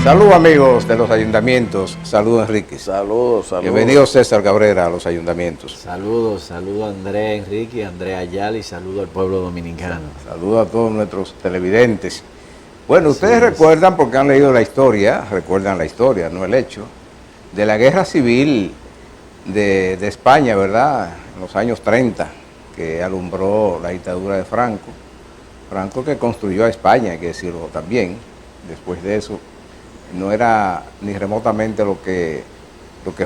Saludos amigos de los ayuntamientos, saludos Enrique. Saludos. Bienvenido César Cabrera a los ayuntamientos. Saludos a André Enrique, André Ayala y saludo al pueblo dominicano. Saludos a todos nuestros televidentes. Bueno, ustedes recuerdan, porque han leído la historia, recuerdan la historia, no el hecho, de la guerra civil de España, ¿verdad? En los años 30, que alumbró la dictadura de Franco. Franco que construyó a España, hay que decirlo también. Después de eso, no era ni remotamente lo que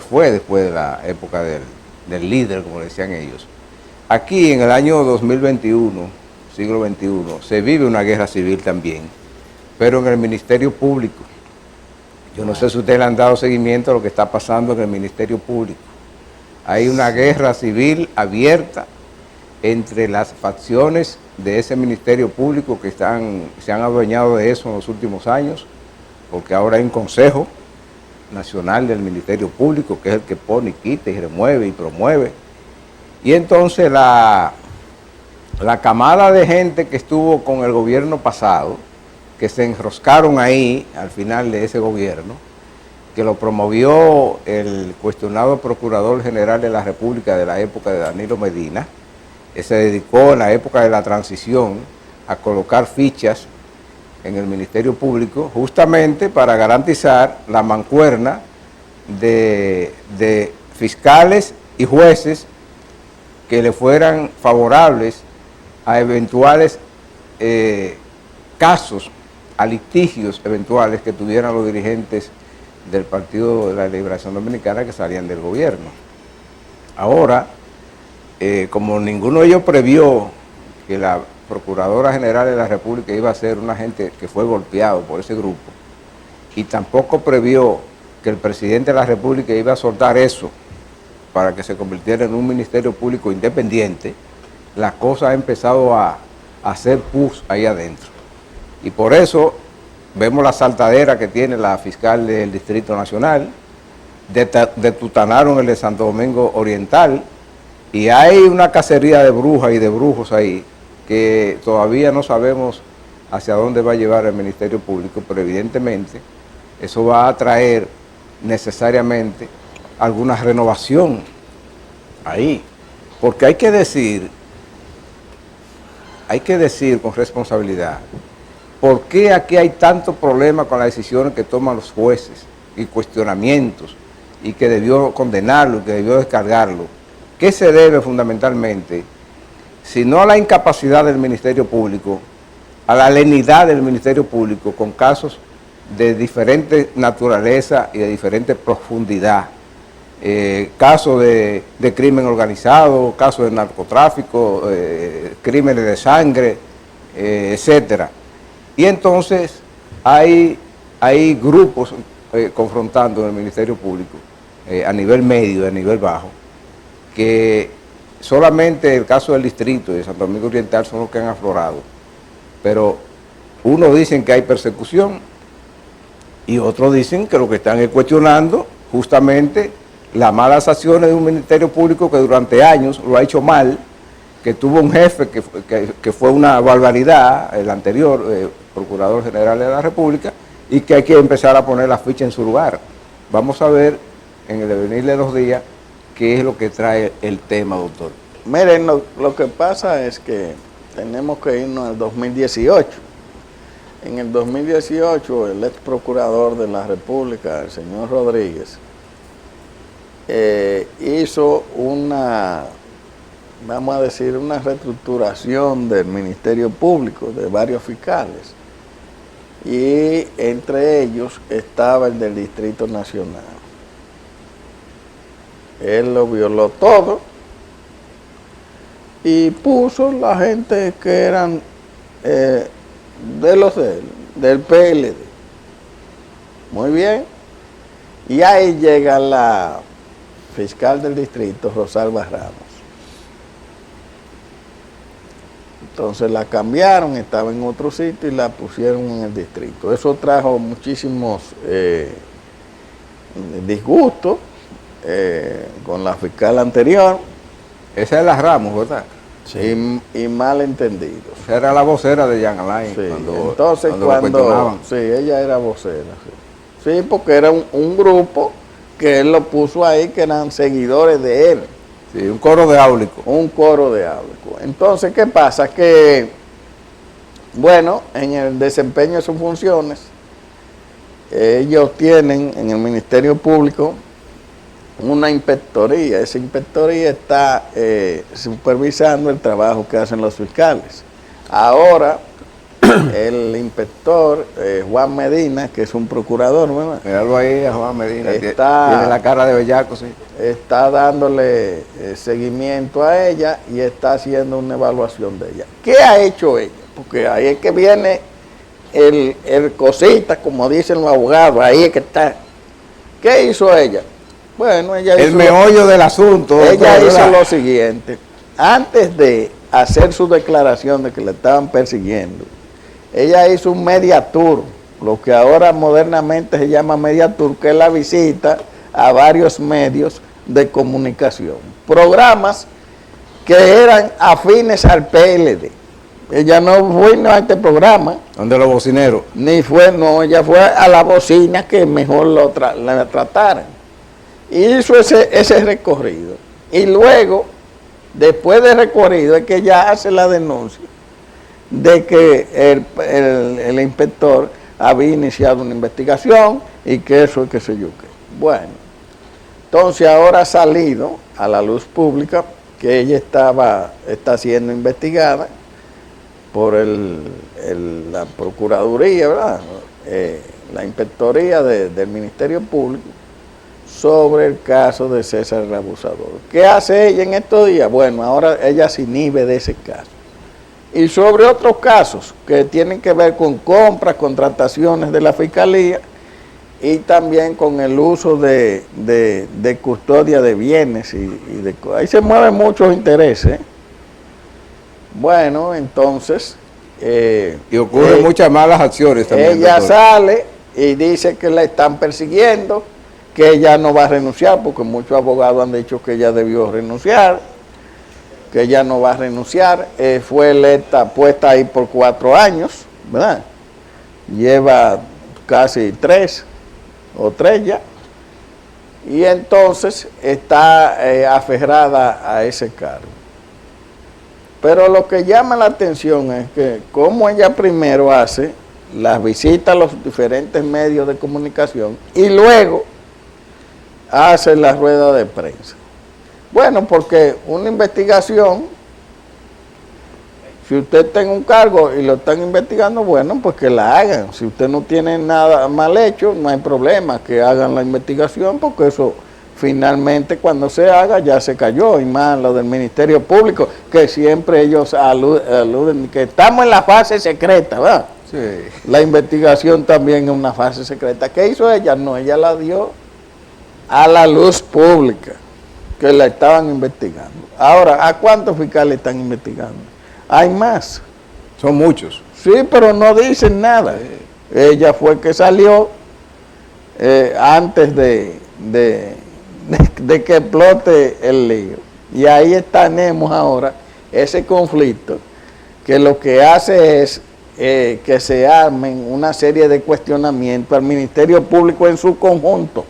fue después de la época del líder, como decían ellos. Aquí, en el año 2021, siglo XXI, se vive una guerra civil también, pero en el Ministerio Público. Yo no sé si ustedes le han dado seguimiento a lo que está pasando en el Ministerio Público. Hay una guerra civil abierta entre las facciones de ese Ministerio Público que se han adueñado de eso en los últimos años, porque ahora hay un Consejo Nacional del Ministerio Público, que es el que pone y quita y remueve y promueve. Y entonces la camada de gente que estuvo con el gobierno pasado, que se enroscaron ahí al final de ese gobierno, que lo promovió el cuestionado Procurador General de la República de la época de Danilo Medina, que se dedicó en la época de la transición a colocar fichas en el Ministerio Público, justamente para garantizar la mancuerna de fiscales y jueces que le fueran favorables a eventuales casos, a litigios eventuales que tuvieran los dirigentes del Partido de la Liberación Dominicana que salían del gobierno. Ahora, como ninguno de ellos previó que la Procuradora General de la República iba a ser una gente que fue golpeado por ese grupo, y tampoco previó que el presidente de la República iba a soltar eso para que se convirtiera en un Ministerio Público independiente, la cosa ha empezado a hacer pus ahí adentro. Y por eso vemos la saltadera que tiene la fiscal del Distrito Nacional, detutanaron el de Santo Domingo Oriental, y hay una cacería de brujas y de brujos ahí, que todavía no sabemos hacia dónde va a llevar el Ministerio Público, pero evidentemente eso va a traer necesariamente alguna renovación ahí, porque hay que decir con responsabilidad, ¿por qué aquí hay tanto problema con las decisiones que toman los jueces y cuestionamientos, y que debió condenarlo, que debió descargarlo? ¿Qué se debe fundamentalmente? Si no a la incapacidad del Ministerio Público, a la lenidad del Ministerio Público con casos de diferente naturaleza y de diferente profundidad, casos de crimen organizado, casos de narcotráfico, crímenes de sangre, etcétera. Y entonces hay grupos confrontando en el Ministerio Público, a nivel medio y a nivel bajo, que solamente el caso del distrito y de Santo Domingo Oriental son los que han aflorado, pero unos dicen que hay persecución y otros dicen que lo que están es cuestionando justamente las malas acciones de un Ministerio Público que durante años lo ha hecho mal, que tuvo un jefe que fue una barbaridad, el anterior Procurador General de la República, y que hay que empezar a poner la ficha en su lugar. Vamos a ver en el devenir de los días qué es lo que trae el tema, doctor. Miren, lo que pasa es que tenemos que irnos al 2018. En el 2018, el ex procurador de la República, el señor Rodríguez, hizo una reestructuración del Ministerio Público, de varios fiscales, y entre ellos estaba el del Distrito Nacional. Él lo violó todo y puso la gente que eran del PLD. Muy bien. Y ahí llega la fiscal del distrito, Rosalba Ramos. Entonces la cambiaron, estaba en otro sitio y la pusieron en el distrito. Eso trajo muchísimos disgustos con la fiscal anterior. Esa es la Ramos, ¿verdad? Sí. Y malentendidos. Esa era la vocera de Jean Alain. Sí. Entonces cuando sí, ella era vocera. Sí. Sí, porque era un grupo que él lo puso ahí, que eran seguidores de él. Sí, un coro de áulicos. Un coro de áulicos. Entonces, ¿qué pasa? Que, bueno, en el desempeño de sus funciones, ellos tienen en el Ministerio Público una inspectoría. Esa inspectoría está supervisando el trabajo que hacen los fiscales. Ahora, el inspector Juan Medina, que es un procurador, ¿verdad? Míralo ahí a Juan Medina, tiene Está, la cara de bellaco, sí. está dándole seguimiento a ella y está haciendo una evaluación de ella. ¿Qué ha hecho ella? Porque ahí es que viene el cosita, como dicen los abogados, ahí es que está. ¿Qué hizo ella? Bueno, ella hizo El meollo del asunto. ella doctor, hizo ¿verdad? lo siguiente. Antes de hacer su declaración de que la estaban persiguiendo, ella hizo un media tour, lo que ahora modernamente se llama media tour, que es la visita a varios medios de comunicación. Programas que eran afines al PLD. Ella no fue a este programa, Donde los bocineros. ni fue, no, ella fue a la bocina que mejor la trataran. Y hizo ese recorrido. Y luego, después del recorrido, es que ella hace la denuncia de que el inspector había iniciado una investigación y que eso es que se yo qué. Bueno, entonces ahora ha salido a la luz pública que ella está siendo investigada por la Procuraduría, ¿verdad? La Inspectoría del Ministerio Público sobre el caso de César el Abusador. ¿Qué hace ella en estos días? Bueno, ahora ella se inhibe de ese caso. Y sobre otros casos que tienen que ver con compras, contrataciones de la Fiscalía y también con el uso de custodia de bienes ahí se mueven muchos intereses. Bueno, entonces Y ocurren muchas malas acciones también. ella doctor. sale y dice que la están persiguiendo, que ella no va a renunciar, porque muchos abogados han dicho que ella debió renunciar, que ella no va a renunciar. Fue electa, puesta ahí por 4 años, ¿verdad? Lleva casi 3 ya. Y entonces está aferrada a ese cargo. Pero lo que llama la atención es que como ella primero hace las visitas a los diferentes medios de comunicación y luego hace la rueda de prensa. Bueno, porque una investigación, si usted tiene un cargo y lo están investigando, bueno, pues que la hagan. Si usted no tiene nada mal hecho, no hay problema, que hagan la investigación, porque eso finalmente cuando se haga ya se cayó. Y más lo del Ministerio Público, que siempre ellos aluden que estamos en la fase secreta, ¿verdad? Sí. La investigación también es una fase secreta. ¿Qué hizo ella? No, ella la dio a la luz pública, que la estaban investigando. Ahora, ¿a cuántos fiscales están investigando? Hay más. Son muchos. Sí, pero no dicen nada. Ella fue que salió antes de que explote el lío. Y ahí tenemos ahora ese conflicto que lo que hace es que se armen una serie de cuestionamientos al Ministerio Público en su conjunto.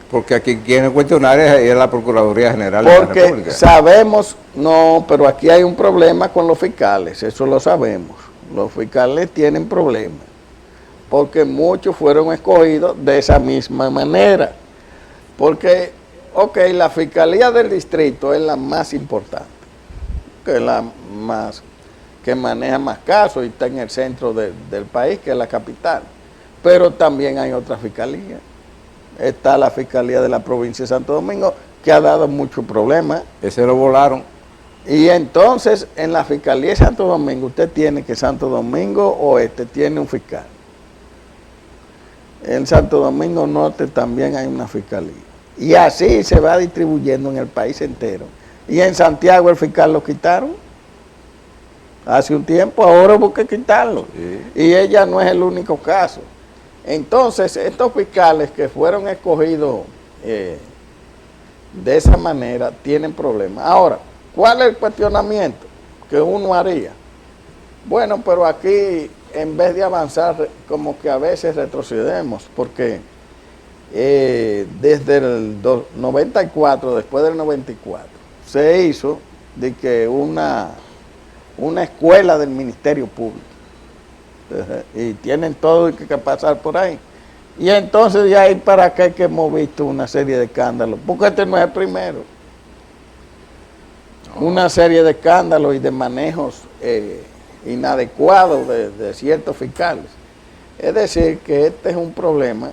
Porque aquí quien cuestionar es la Procuraduría General de la Porque República. sabemos, no, pero aquí hay un problema con los fiscales, eso lo sabemos. Los fiscales tienen problemas, porque muchos fueron escogidos de esa misma manera. Porque, ok, la Fiscalía del Distrito es la más importante, que es la más, que maneja más casos y está en el centro del país, que es la capital. Pero también hay otras fiscalías. Está la Fiscalía de la provincia de Santo Domingo, que ha dado muchos problemas. Ese lo volaron. Y entonces, en la Fiscalía de Santo Domingo, usted tiene que Santo Domingo Oeste tiene un fiscal. En Santo Domingo Norte también hay una fiscalía. Y así se va distribuyendo en el país entero. Y en Santiago el fiscal lo quitaron. Hace un tiempo, ahora busque quitarlo. Sí. Y ella no es el único caso. Entonces, estos fiscales que fueron escogidos de esa manera tienen problemas. Ahora, ¿cuál es el cuestionamiento que uno haría? Bueno, pero aquí, en vez de avanzar, como que a veces retrocedemos, porque desde el 94, después del 94, se hizo de que una escuela del Ministerio Público. Y tienen todo que pasar por ahí. Y entonces de ahí para acá que hemos visto una serie de escándalos, porque este no es el primero. Una serie de escándalos y de manejos inadecuados de ciertos fiscales. Es decir, que este es un problema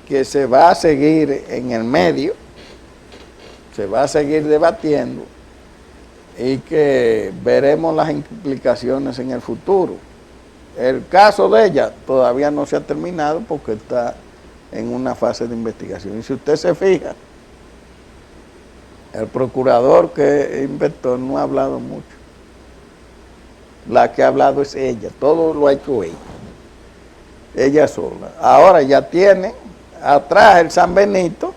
que se va a seguir en el medio, se va a seguir debatiendo y que veremos las implicaciones en el futuro. El caso de ella todavía no se ha terminado porque está en una fase de investigación. Y si usted se fija, el procurador que inventó no ha hablado mucho. La que ha hablado es ella, todo lo ha hecho ella sola. Ahora ya tiene atrás el San Benito,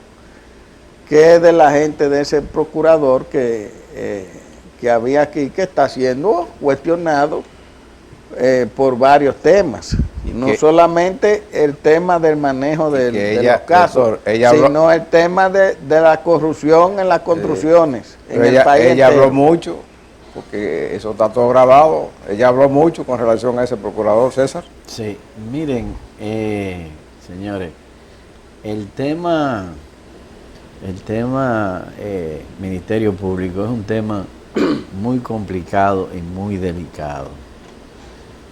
que es de la gente de ese procurador que había aquí, que está siendo cuestionado por varios temas. No solamente el tema del manejo de los casos, sino el tema de la corrupción en las construcciones en el país ella entero. habló mucho, porque eso está todo grabado, ella habló mucho con relación a ese procurador, César. Sí, miren, señores, el tema Ministerio Público es un tema muy complicado y muy delicado.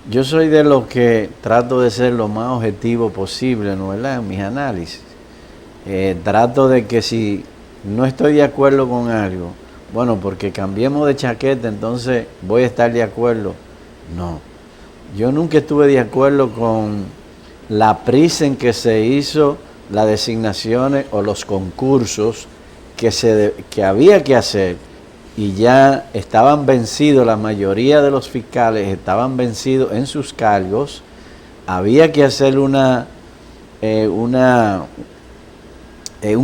Yo soy de los que trato de ser lo más objetivo posible, ¿no? ¿Verdad? En mis análisis. Trato de que si no estoy de acuerdo con algo, bueno, porque cambiemos de chaqueta, entonces voy a estar de acuerdo. No. Yo nunca estuve de acuerdo con la prisa en que se hizo las designaciones o los concursos que había que hacer, y ya estaban vencidos, la mayoría de los fiscales estaban vencidos en sus cargos. Había que hacer un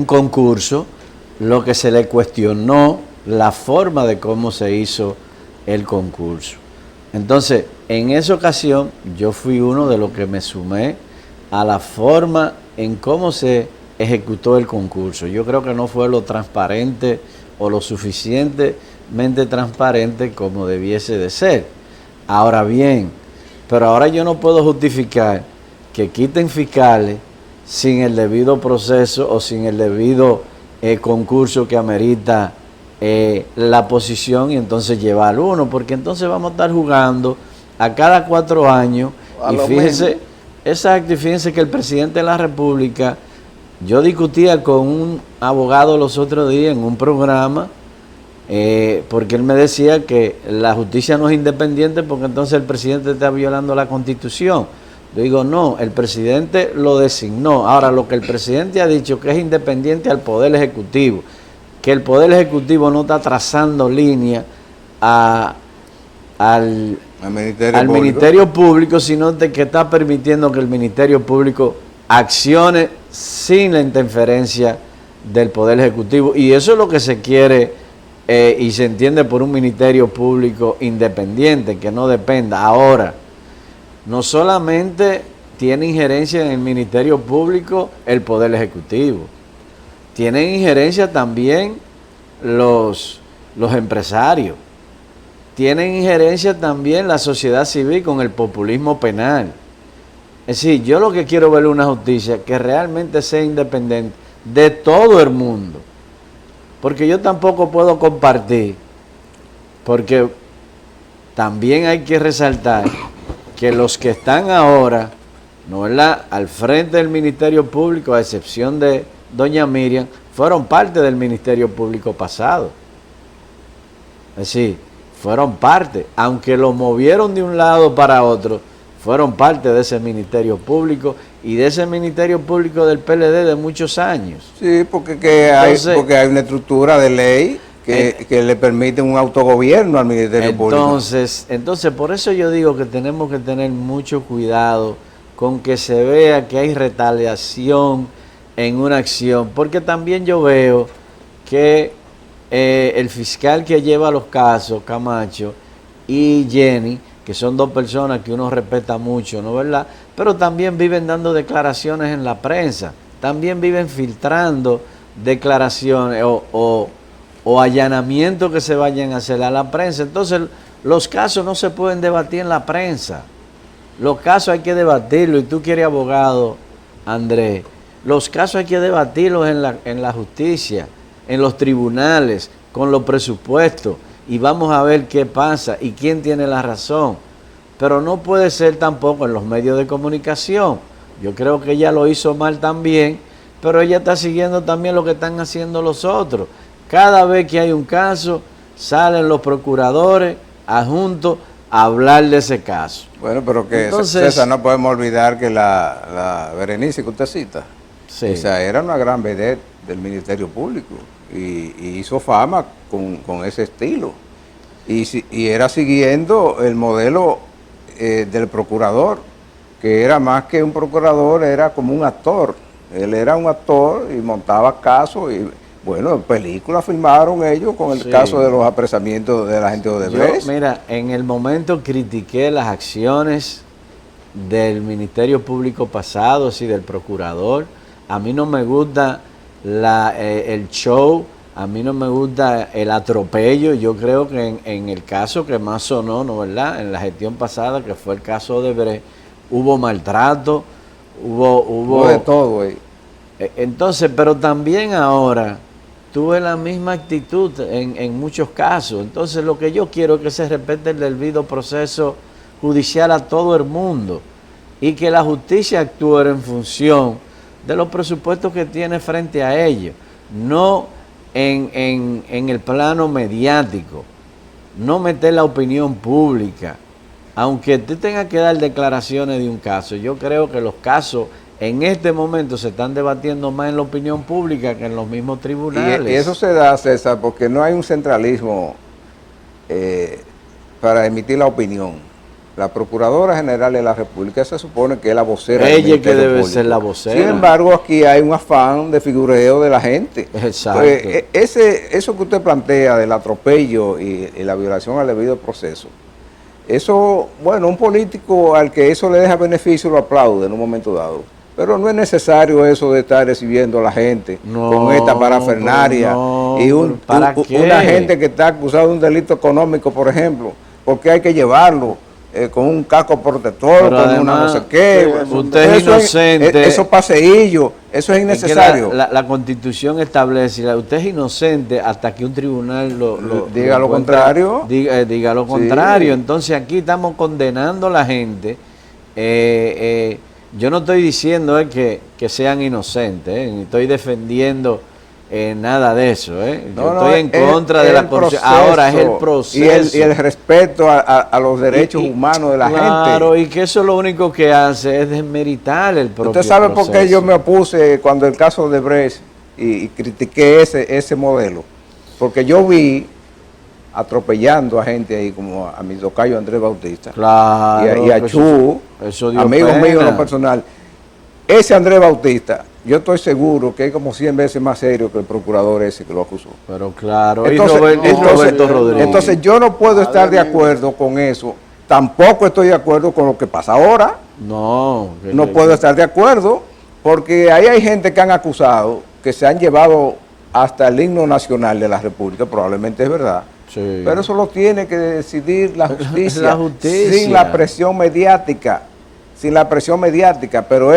concurso. Lo que se le cuestionó la forma de cómo se hizo el concurso. Entonces, en esa ocasión, yo fui uno de los que me sumé a la forma en cómo se ejecutó el concurso. Yo creo que no fue lo transparente o lo suficientemente transparente como debiese de ser. Ahora bien, pero ahora yo no puedo justificar que quiten fiscales sin el debido proceso o sin el debido concurso que amerita la posición, y entonces llevar uno, porque entonces vamos a estar jugando a cada 4 años. Y fíjense, exacto, y fíjense que el presidente de la República, yo discutía con un abogado los otros días en un programa, porque él me decía que la justicia no es independiente porque entonces el presidente está violando la Constitución. Yo digo, no, el presidente lo designó. Ahora, lo que el presidente ha dicho, que es independiente al Poder Ejecutivo, que el Poder Ejecutivo no está trazando línea al Ministerio Público, sino de que está permitiendo que el Ministerio Público accione sin la interferencia del Poder Ejecutivo. Y eso es lo que se quiere y se entiende por un Ministerio Público independiente, que no dependa. Ahora, no solamente tiene injerencia en el Ministerio Público el Poder Ejecutivo, tienen injerencia también los empresarios, tienen injerencia también la sociedad civil con el populismo penal. Es decir, yo lo que quiero ver es una justicia que realmente sea independiente de todo el mundo, porque yo tampoco puedo compartir, porque también hay que resaltar que los que están ahora, ¿no, verdad?, al frente del Ministerio Público, a excepción de doña Miriam, fueron parte del Ministerio Público pasado. Es decir, fueron parte, aunque lo movieron de un lado para otro, fueron parte de ese Ministerio Público y de ese Ministerio Público del PLD de muchos años. Sí, porque hay una estructura de ley que le permite un autogobierno al Ministerio Público. Entonces, por eso yo digo que tenemos que tener mucho cuidado con que se vea que hay retaliación en una acción, porque también yo veo que el fiscal que lleva los casos, Camacho, y Jenny, que son dos personas que uno respeta mucho, ¿no, verdad?, pero también viven dando declaraciones en la prensa, también viven filtrando declaraciones o allanamientos que se vayan a hacer a la prensa. Entonces, los casos no se pueden debatir en la prensa. Los casos hay que debatirlos, y tú que eres abogado, Andrés, los casos hay que debatirlos en la justicia, en los tribunales, con los presupuestos, y vamos a ver qué pasa y quién tiene la razón. Pero no puede ser tampoco en los medios de comunicación. Yo creo que ella lo hizo mal también, pero ella está siguiendo también lo que están haciendo los otros. Cada vez que hay un caso, salen los procuradores adjuntos a hablar de ese caso. Bueno, pero que entonces, César, no podemos olvidar que la Berenice que usted cita, sí, esa era una gran vedette del Ministerio Público y hizo fama con ese estilo. Y era siguiendo el modelo del procurador, que era más que un procurador, era como un actor. Él era un actor y montaba casos y, bueno, películas filmaron ellos con el caso de los apresamientos de la gente de Odebrecht. Yo, mira, en el momento critiqué las acciones del Ministerio Público pasado, sí, del procurador. A mí no me gusta el show, a mí no me gusta el atropello. Yo creo que en el caso que más sonó, ¿no, verdad? En la gestión pasada, que fue el caso de Odebrecht, hubo maltrato, hubo de todo, güey. Entonces, pero también ahora tuve la misma actitud en muchos casos. Entonces, lo que yo quiero es que se respete el debido proceso judicial a todo el mundo y que la justicia actúe en función de los presupuestos que tiene frente a ellos, no en el plano mediático, no meter la opinión pública. Aunque tú tengas que dar declaraciones de un caso, yo creo que los casos en este momento se están debatiendo más en la opinión pública que en los mismos tribunales. Y eso se da, César, porque no hay un centralismo para emitir la opinión. La Procuradora General de la República se supone que es la vocera. Ella es que debe ser la vocera. Sin embargo, aquí hay un afán de figureo de la gente. Exacto. Eso que usted plantea del atropello y la violación al debido proceso, eso, bueno, un político al que eso le deja beneficio lo aplaude en un momento dado. Pero no es necesario eso de estar recibiendo a la gente con esta parafernaria y una gente que está acusada de un delito económico, por ejemplo, porque hay que llevarlo con un casco protector, pero con además, una no sé qué. Usted es inocente. Esos paseillos, eso es innecesario. Es que la Constitución establece, usted es inocente hasta que un tribunal diga lo contrario. Diga lo contrario. Entonces aquí estamos condenando a la gente. Yo no estoy diciendo que sean inocentes, ni estoy defendiendo nada de eso. Yo estoy en contra de la corrupción. Ahora es el proceso. Y el respeto a los derechos humanos de la gente. Claro, y que eso lo único que hace es desmeritar el propio ¿Usted sabe proceso? por qué yo me opuse cuando el caso de Odebrecht y critiqué ese modelo? Porque yo vi atropellando a gente ahí, como a mi tocayo Andrés Bautista, claro, y a Chu, amigos míos en lo personal. Ese Andrés Bautista, yo estoy seguro que es como 100 veces más serio que el procurador ese que lo acusó. Pero claro, entonces, Roberto Rodríguez. Entonces yo no puedo estar de acuerdo con eso. Tampoco estoy de acuerdo con lo que pasa ahora. No puedo estar de acuerdo, porque ahí hay gente que han acusado, que se han llevado hasta el himno nacional de la República, probablemente es verdad. Sí. Pero eso lo tiene que decidir la justicia, sin la presión mediática. Pero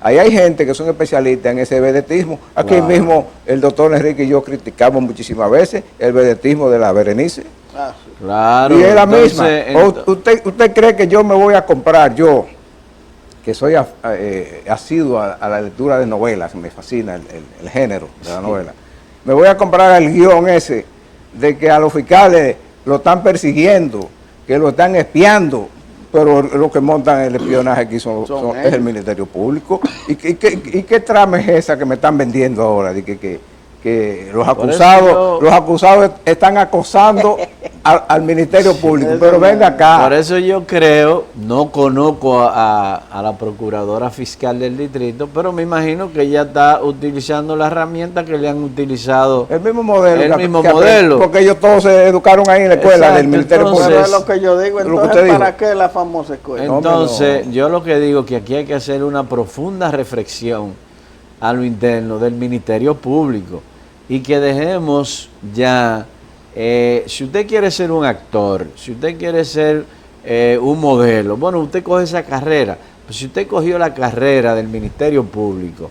ahí hay gente que son especialistas en ese vedetismo. Aquí mismo el doctor Enrique y yo criticamos muchísimas veces el vedetismo de la Berenice. Claro. Y es la misma. ¿Usted cree que yo me voy a comprar, yo, que soy asiduo a la lectura de novelas, me fascina el género de la novela, me voy a comprar el guión ese de que a los fiscales lo están persiguiendo, que lo están espiando, pero los que montan el espionaje aquí es el Ministerio Público? ¿Y qué trama es esa que me están vendiendo ahora? De que los acusados están acosando al Ministerio Público, pero venga acá. Por eso yo creo, no conozco a la Procuradora Fiscal del Distrito, pero me imagino que ella está utilizando la herramienta que le han utilizado. El mismo modelo. El mismo modelo. Porque ellos todos se educaron ahí en la escuela del Ministerio Público. Eso es lo que yo digo. Entonces, ¿para qué la famosa escuela? Entonces, yo lo que digo es que aquí hay que hacer una profunda reflexión a lo interno del Ministerio Público y que dejemos ya, si usted quiere ser un actor, si usted quiere ser un modelo, bueno, usted coge esa carrera, pues si usted cogió la carrera del Ministerio Público,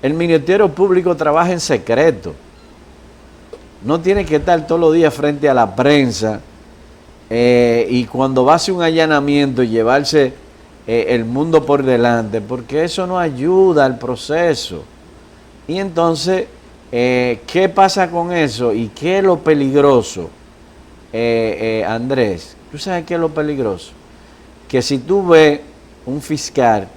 el Ministerio Público trabaja en secreto, no tiene que estar todos los días frente a la prensa y cuando va a hacer un allanamiento llevarse el mundo por delante, porque eso no ayuda al proceso. Y entonces, ¿qué pasa con eso? ¿Y qué es lo peligroso? Andrés, ¿tú sabes qué es lo peligroso? Que si tú ves un fiscal,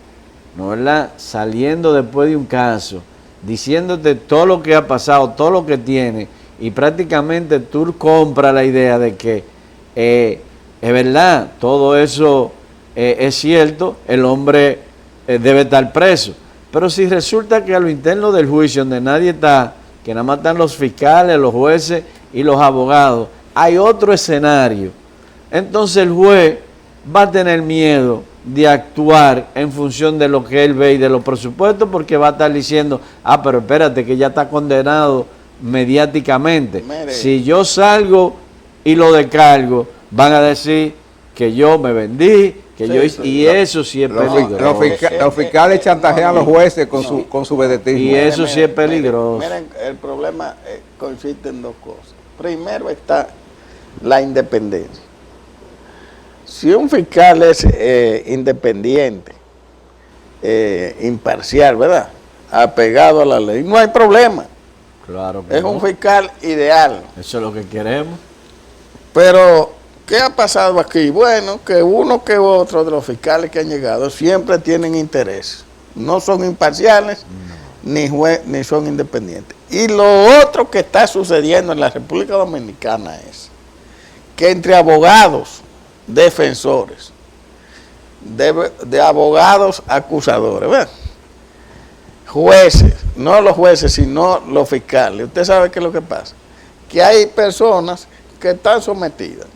¿no, verdad?, saliendo después de un caso, diciéndote todo lo que ha pasado, todo lo que tiene, y prácticamente tú compras la idea de que es verdad, todo eso es cierto, el hombre debe estar preso. Pero si resulta que a lo interno del juicio, donde nadie está, que nada más están los fiscales, los jueces y los abogados, hay otro escenario, entonces el juez va a tener miedo de actuar en función de lo que él ve y de los presupuestos, porque va a estar diciendo, pero espérate, que ya está condenado mediáticamente. Mire. Si yo salgo y lo descargo, van a decir que yo me vendí, que yo hice, y eso sí es peligroso. Los fiscales chantajean a los jueces con su vedetismo. Y eso sí es peligroso. Miren, el problema consiste en dos cosas. Primero está la independencia. Si un fiscal es independiente, imparcial, ¿verdad?, apegado a la ley, no hay problema. Claro que Es no. un fiscal ideal. Eso es lo que queremos. Pero, ¿qué ha pasado aquí? Bueno, que uno que otro de los fiscales que han llegado siempre tienen interés. No son imparciales, ni son independientes. Y lo otro que está sucediendo en la República Dominicana es que entre abogados defensores, de abogados acusadores, ¿verdad?, jueces, no los jueces, sino los fiscales. Usted sabe qué es lo que pasa, que hay personas que están sometidas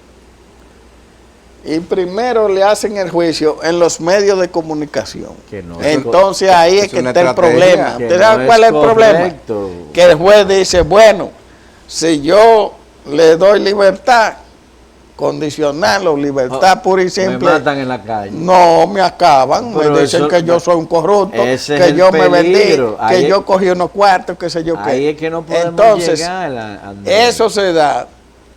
y primero le hacen el juicio en los medios de comunicación. Que no, entonces ahí es que una está el estrategia. problema. Que ¿Usted no sabe cuál es el correcto. problema? Que el juez dice, bueno, si yo le doy libertad condicional o libertad pura y simple, me matan en la calle. no me acaban, Pero me dicen eso, que yo soy un corrupto, ese es que el yo me vendí, peligro. Ahí que yo cogí unos cuartos, qué sé yo qué. Ahí es que no podemos Entonces, llegar, Andrés. eso se da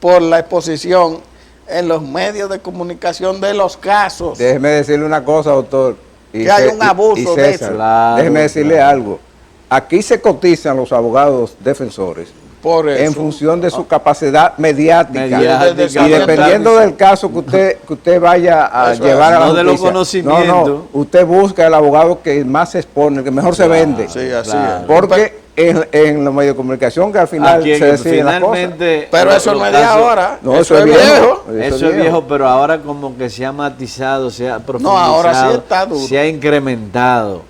por la exposición en los medios de comunicación de los casos. Déjeme decirle una cosa, doctor. Que hay un abuso de eso. Claro, déjeme decirle claro. algo. Aquí se cotizan los abogados defensores Por eso. en función de su capacidad mediática. Mediática, Y dependiendo del caso que usted vaya a Eso llevar es. a la No de los justicia. conocimientos. No, usted busca el abogado que más se expone, el que mejor se vende. Sí, así Claro. es. Porque en los medios de comunicación que al final Aquí se deciden las cosas. finalmente, Pero eso no es de ahora, No, eso es viejo. Eso es viejo, pero ahora como que se ha matizado, se ha profundizado, ahora sí está duro. se ha incrementado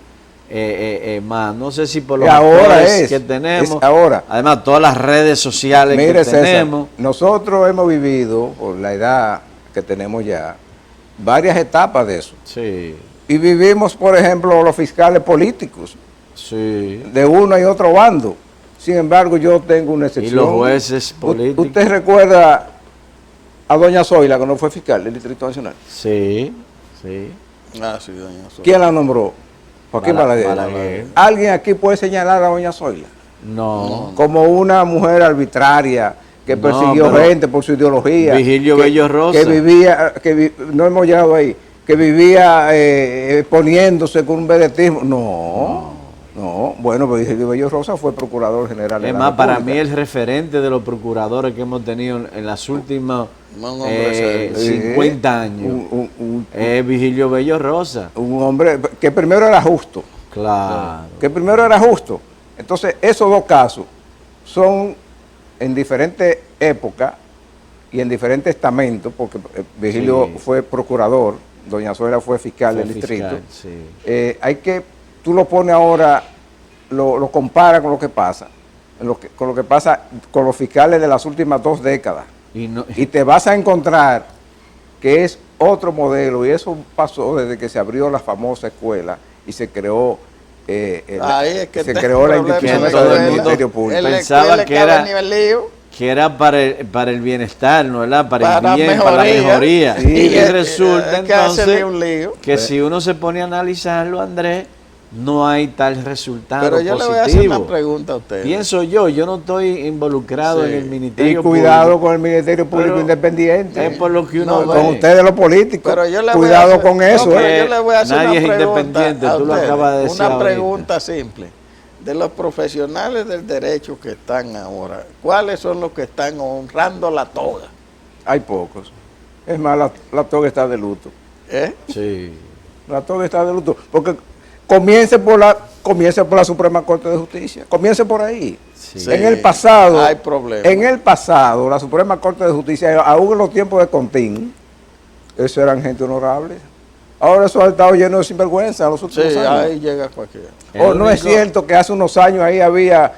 más. No sé si por los Y ahora actores es, que tenemos, es ahora. además todas las redes sociales Mire, que César, tenemos. nosotros hemos vivido, por la edad que tenemos ya, varias etapas de eso. Sí, Y vivimos, por ejemplo, los fiscales políticos, sí. de uno y otro bando. Sin embargo, yo tengo una excepción. Y los jueces políticos. ¿Usted recuerda a doña Zoila, que no fue fiscal del Distrito Nacional? Sí, sí. Ah, sí, doña Zoila. ¿Quién la nombró? Joaquín Balaguer. Balaguer. ¿Alguien aquí puede señalar a doña Zoila No. como una mujer arbitraria que No, persiguió pero gente por su ideología? Vigilio Bello Rosa. Que vivía, no hemos llegado ahí, que vivía poniéndose con un vedetismo. No, bueno, pues Vigilio Bello Rosa fue procurador general de Es la más, para República. mí el referente de los procuradores que hemos tenido en las últimas Un hombre serio. 50 años es Vigilio Bello Rosa. Un hombre que primero era justo. Claro. Que primero era justo. Entonces, esos dos casos son en diferentes épocas y en diferentes estamentos, porque Vigilio Sí. fue procurador, doña Zoila fue fiscal Fue del distrito. fiscal, sí. Tú lo pones ahora, lo comparas con lo que pasa, con lo que pasa con los fiscales de las últimas 2 décadas. Y no, Y te vas a encontrar que es otro modelo, y eso pasó desde que se abrió la famosa escuela y se creó Ahí es que se está creó el la problema. institución Que esa todo del el mundo Ministerio Público. pensaba que era- venía el lío. que era para el bienestar, ¿no? ¿Verdad? Para el Para bien, para la mejoría. mejoría. Sí. Y resulta Que hacerle un entonces lío. que si uno se pone a analizarlo, Andrés, no hay tal resultado Pero yo positivo. le voy a hacer una pregunta a usted. Pienso yo no estoy involucrado Sí. en el Y Ministerio cuidado Público. con el Ministerio Público Pero Independiente. es por lo que uno No, ve. Con ustedes los políticos. Pero yo le voy a Cuidado hacer- con eso. No, pero ¿eh? yo le voy a hacer Nadie es una pregunta independiente, a tú lo ustedes. acabas de decir Una ahorita. pregunta simple. De los profesionales del derecho que están ahora, ¿cuáles son los que están honrando la toga? Hay pocos. Es más, la toga está de luto. ¿Eh? Sí. La toga está de luto. Porque comience por la Suprema Corte de Justicia. Comience por ahí. Sí. En el pasado, Hay problemas. en el pasado, la Suprema Corte de Justicia, aún en los tiempos de Contín, eso eran gente honorable. Ahora eso ha estado lleno de sinvergüenza en los últimos Sí, años. ahí llega cualquiera. O no es cierto que hace unos años ahí había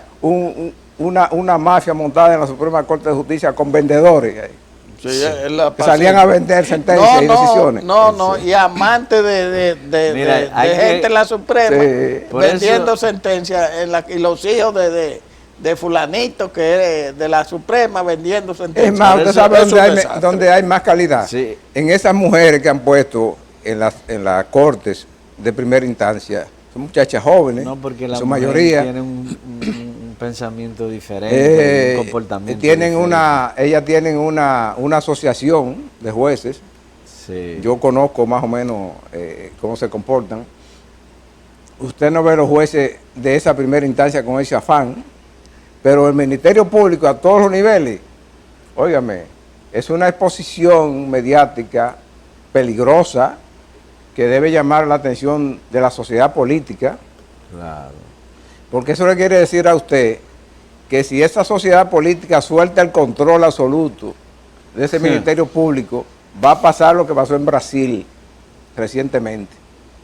una mafia montada en la Suprema Corte de Justicia con vendedores Sí, es la que salían a vender sentencias y decisiones. No, y amantes de Mira, hay que- gente en la Suprema Sí. Por vendiendo eso- sentencias y los hijos de fulanito que es de la Suprema vendiendo sentencias. Es más, usted eso- sabe eso es un desastre. dónde hay más calidad. Sí. En esas mujeres que han puesto en las cortes de primera instancia. Son muchachas jóvenes, No, porque en la su mujer mayoría. tiene un pensamiento diferente, un comportamiento tienen diferente. ellas tienen una asociación de jueces. Sí. Yo conozco más o menos cómo se comportan. Usted no ve los jueces de esa primera instancia con ese afán, pero el Ministerio Público a todos los niveles, óigame, es una exposición mediática peligrosa que debe llamar la atención de la sociedad política, Claro. porque eso le quiere decir a usted que si esa sociedad política suelta el control absoluto de ese Sí. Ministerio Público, va a pasar lo que pasó en Brasil recientemente,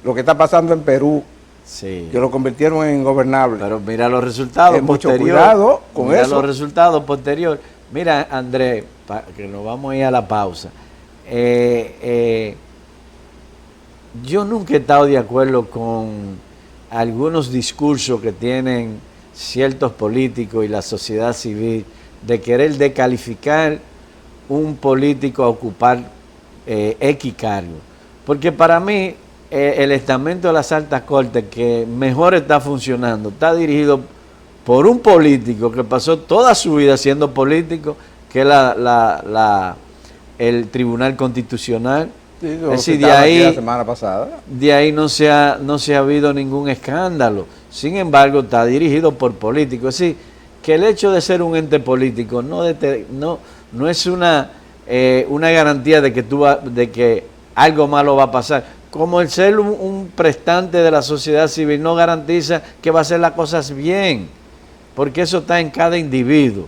lo que está pasando en Perú, Sí. que lo convirtieron en ingobernable. Pero mira los resultados Mucho posteriores. cuidado con Mira eso. los resultados posteriores. Mira, Andrés, que nos vamos a ir a la pausa. Yo nunca he estado de acuerdo con algunos discursos que tienen ciertos políticos y la sociedad civil de querer descalificar un político a ocupar X cargo. Porque para mí el estamento de las altas cortes que mejor está funcionando está dirigido por un político que pasó toda su vida siendo político, que es el Tribunal Constitucional. Sí, Es lo decir, citaba aquí la semana pasada. de ahí no se ha habido ningún escándalo. Sin embargo, está dirigido por políticos. Es decir, que el hecho de ser un ente político no es una garantía de que algo malo va a pasar. Como el ser un prestante de la sociedad civil no garantiza que va a hacer las cosas bien, porque eso está en cada individuo.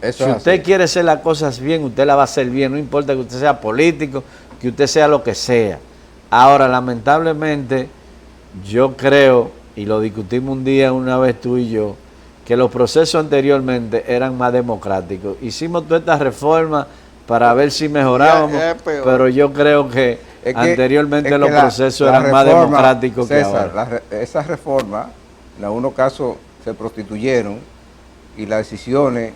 Eso Si es usted así. quiere hacer las cosas bien, usted la va a hacer bien, no importa que usted sea político, que usted sea lo que sea. Ahora, lamentablemente, yo creo, y lo discutimos un día una vez tú y yo, que los procesos anteriormente eran más democráticos. Hicimos todas estas reformas para ver si mejorábamos, Ya es peor. pero yo creo que Es que- anteriormente es que los la procesos reforma, eran más democráticos que César, ahora. esas reformas, en algunos casos se prostituyeron y las decisiones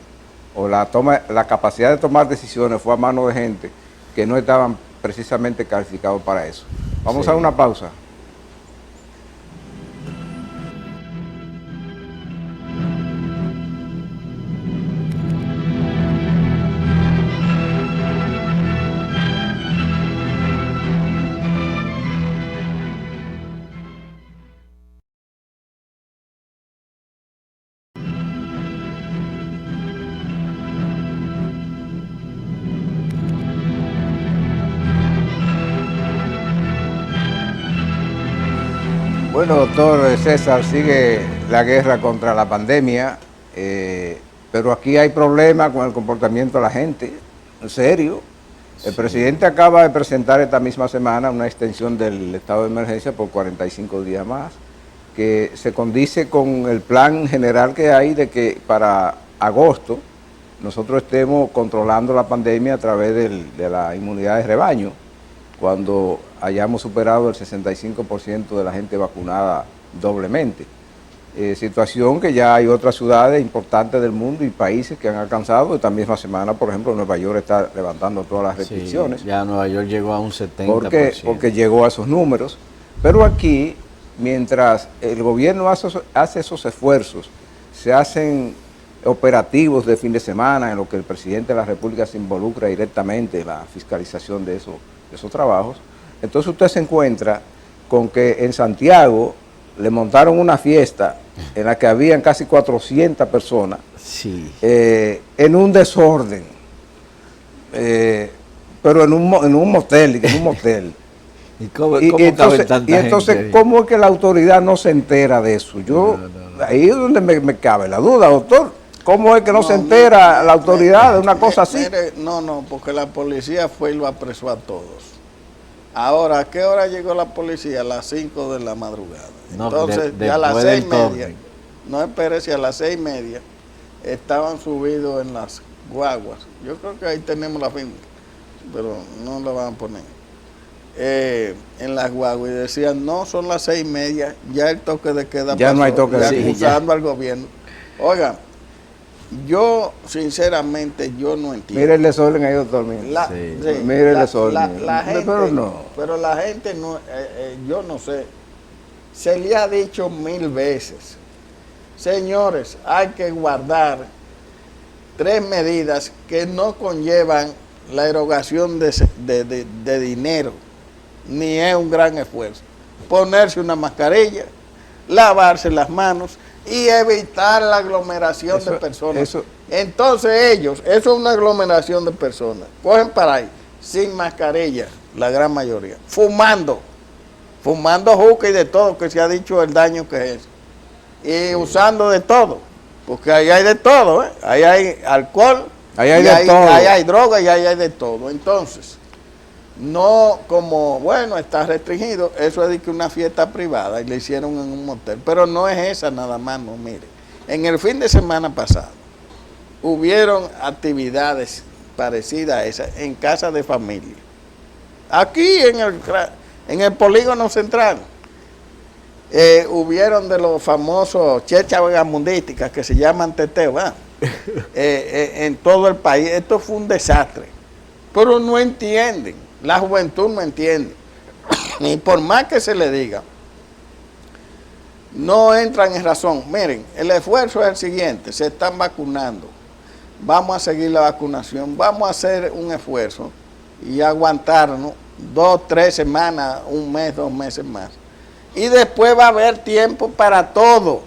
o la capacidad de tomar decisiones fue a mano de gente que no estaban precisamente calificados para eso. Vamos Sí. a una pausa. Bueno, doctor César, sigue la guerra contra la pandemia, pero aquí hay problemas con el comportamiento de la gente, en serio. El presidente acaba de presentar esta misma semana una extensión del estado de emergencia por 45 días más, que se condice con el plan general que hay de que para agosto nosotros estemos controlando la pandemia a través de la inmunidad de rebaño, cuando hayamos superado el 65% de la gente vacunada doblemente. Situación que ya hay otras ciudades importantes del mundo y países que han alcanzado. Esta misma semana, por ejemplo, Nueva York está levantando todas las restricciones. Sí, ya Nueva York llegó a un 70%. Porque llegó a esos números. Pero aquí, mientras el gobierno hace esos esfuerzos, se hacen operativos de fin de semana en lo que el presidente de la República se involucra directamente en la fiscalización de esos trabajos, entonces usted se encuentra con que en Santiago le montaron una fiesta en la que habían casi 400 personas, sí, en un desorden, pero en un motel. ¿Y cómo entonces, ¿cómo es que la autoridad no se entera de eso? Ahí es donde me cabe la duda, doctor. ¿Cómo es que no se entera la autoridad de una cosa así? No, porque la policía fue y lo apresó a todos. Ahora, ¿a qué hora llegó la policía? A las 5 de la madrugada. Entonces, ya a las 6:30, no espérese, a las 6:30 estaban subidos en las guaguas. Yo creo que ahí tenemos la finca, pero no la van a poner. En las guaguas y decían, no, son las 6:30, ya el toque de queda ya pasó, no hay toque de queda. Acusando al gobierno. Oigan, yo sinceramente yo no entiendo. Mire el desorden ahí, doctor. Mire el desorden. La gente, pero la gente no, yo no sé, se le ha dicho 1000 veces, señores, hay que guardar 3 medidas que no conllevan la erogación de dinero, ni es un gran esfuerzo. Ponerse una mascarilla, lavarse las manos y evitar la aglomeración de personas. Entonces ellos, eso es una aglomeración de personas, cogen para ahí, sin mascarilla, la gran mayoría, fumando juca y de todo, que se ha dicho el daño que es, y usando de todo, porque ahí hay de todo, ahí hay alcohol, ahí hay droga y ahí hay de todo. Entonces, no como, bueno, está restringido, eso es de que una fiesta privada y le hicieron en un motel, pero no es esa nada más, no, mire. En el fin de semana pasado hubieron actividades parecidas a esas en casa de familia. Aquí en el polígono central hubieron de los famosos chechas vagabundísticas que se llaman teteo, en todo el país. Esto fue un desastre, pero no entienden. La juventud no entiende. Y por más que se le diga, no entran en razón. Miren, el esfuerzo es el siguiente: se están vacunando. Vamos a seguir la vacunación. Vamos a hacer un esfuerzo y aguantarnos 2, 3 semanas, 1 mes, 2 meses más. Y después va a haber tiempo para todo.